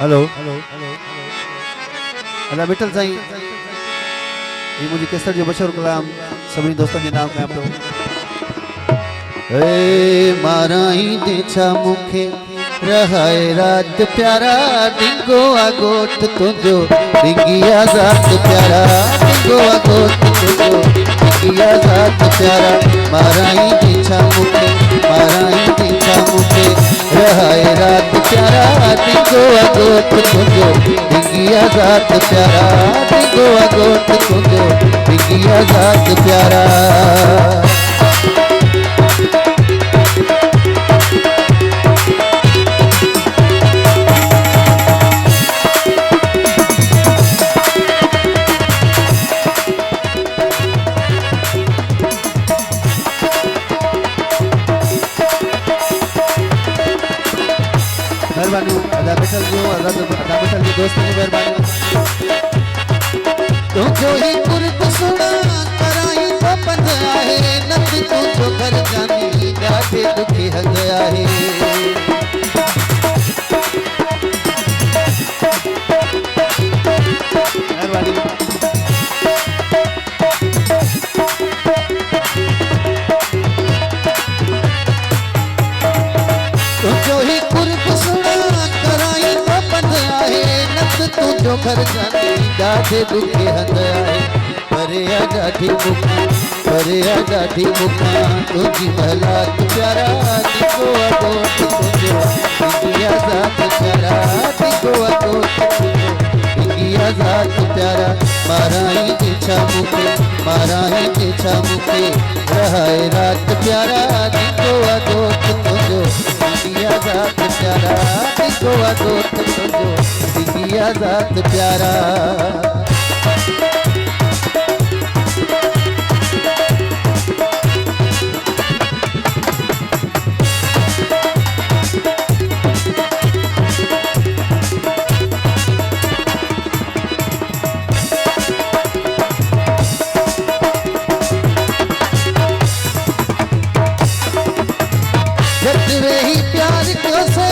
hello अला मिठल साईं ये मुझे केसर जो बशर कलाम सभी दोस्तों के नाम में आप लोग माराई देछा मुखे रहाए रात प्यारा डिंगो आगोट तुझो डिंगिया जात प्यारा डिंगो आगोट तुझो डिंगिया जात प्यारा माराई देछा मुखे रहाए रात प्यारा डिंगो आगोट तुझो डिंगिया जात प्यारा डिंगो आगोट तुझो डिंगिया जात प्यारा मेहरबानी अदा मिठल जी दोस्त की मेहरबानी तो जो ही कुर्ब सुना कराई तो पंध आहे नथ तू जो घर जानी ॾाढे दुखी हंद आहे मेहरबानी तो जो ही कुर्ब सुना कराई तो पंध आहे नथ तू जो घर जानी ॾाढे दुखी हंद आहे परे ॾाढी मुखा तुझी भलात प्यारा दिखो अगोट तुझो डिंगिया जात प्यारा दिखो अगोट तुझो डिंगिया जात प्यारा माराई देछा मुखे रहाए रात प्यारा दिखो अगोट तुझो डिंगिया जात प्यारा दिखो अगोट तुझो डिंगिया जात प्यारा जतवे ही प्यार को से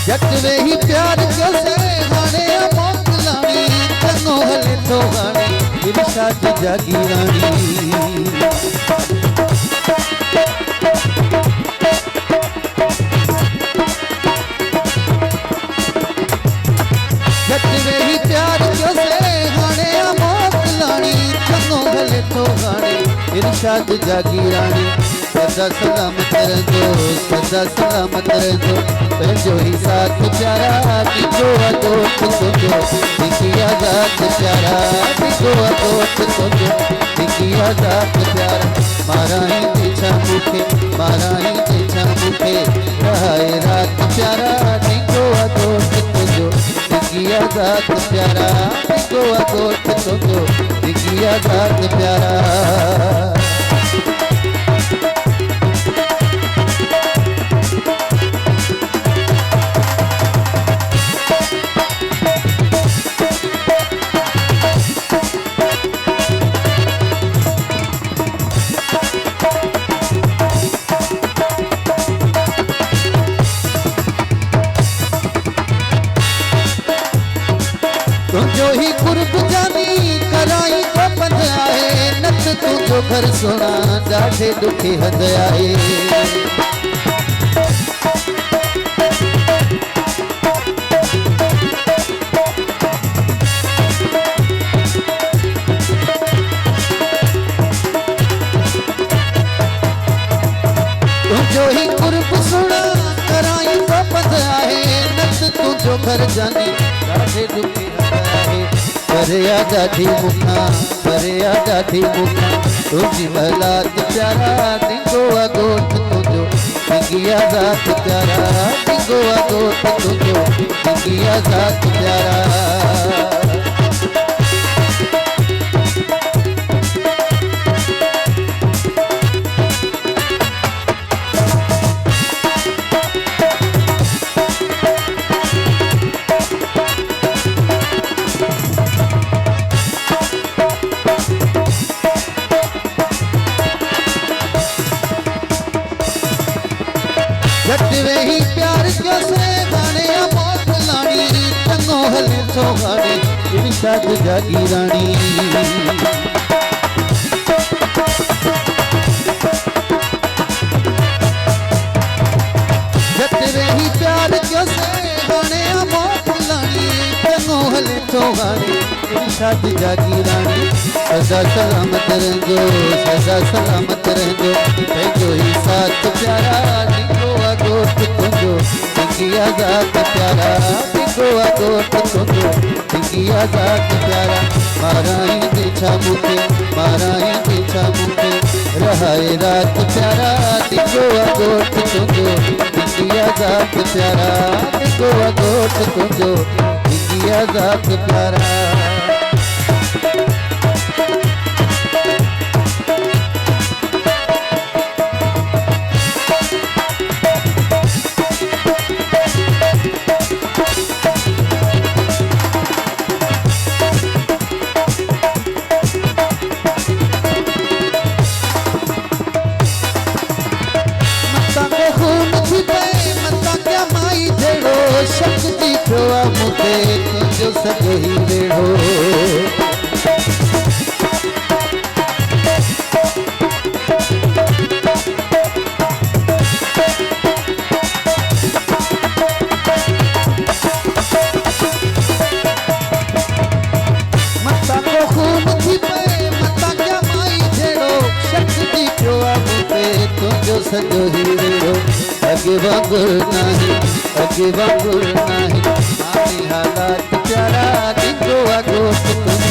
जतवे ही प्यार को से हाणे मौत लाणी चंगो हले तो हाणे इरशाद जागी रानी जतवे ही प्यार को से तो गाने इरशाद जागी रानी सदा सलामत रहो पंजो ही साथ प्यारा दिखो अगोट तुझो डिंगिया जात प्यारा दिखो अगोट तुझो डिंगिया जात प्यारा माराई देछा मुखे रहाए रात प्यारा दिखो अगोट तुझो डिंगिया जात प्यारा दिखो अगोट तुझो डिंगिया जात प्यारा जो ही कुर्ब जानी कराई तो पंध आहे नथ तू जो घर सोना ॾाढे दुखी हंद आहे जो ही कुर्ब सुना कराई तो पंध आहे नथ तू जो घर जानी ॾाढे दुखी हंद आहे भरिया गाठी मुखा भरिया गाठी मुखा तुझी हालात प्यारा दिगो अगोट तुझो दिगिया जात प्यारा दिगो अगोट तुझो दिगिया जात प्यारा जटवे ही प्यार क्यों से गाने मौत लानी टंगो हले सो गाने इरशाद जागी रानी जटवे ही प्यार क्यों से गाने मौत लानी टंगो हले सो गाने इरशाद जागी रानी सदा सलामत रहो सदा सलामत रहो भेजो ही साथ प्यारा अगोट तुझो दिगिया जात प्यारा दिगो अगोट तुझो दिगिया जात प्यारा माराई देखा मुखे रहाए रात प्यारा दिगो अगोट तुझो दिगिया जात प्यारा दिगो अगोट तुझो दिगिया जात प्यारा शक्ति खोआ मुझे तुझो सजो ही वेड़ो मता को खून थी पे मता क्या माई झेड़ो शक्ति खोआ मुझे तुझो सजो ही वेड़ो अगे वांगुर नहीं आनी हालात प्यारा दिगो अगोट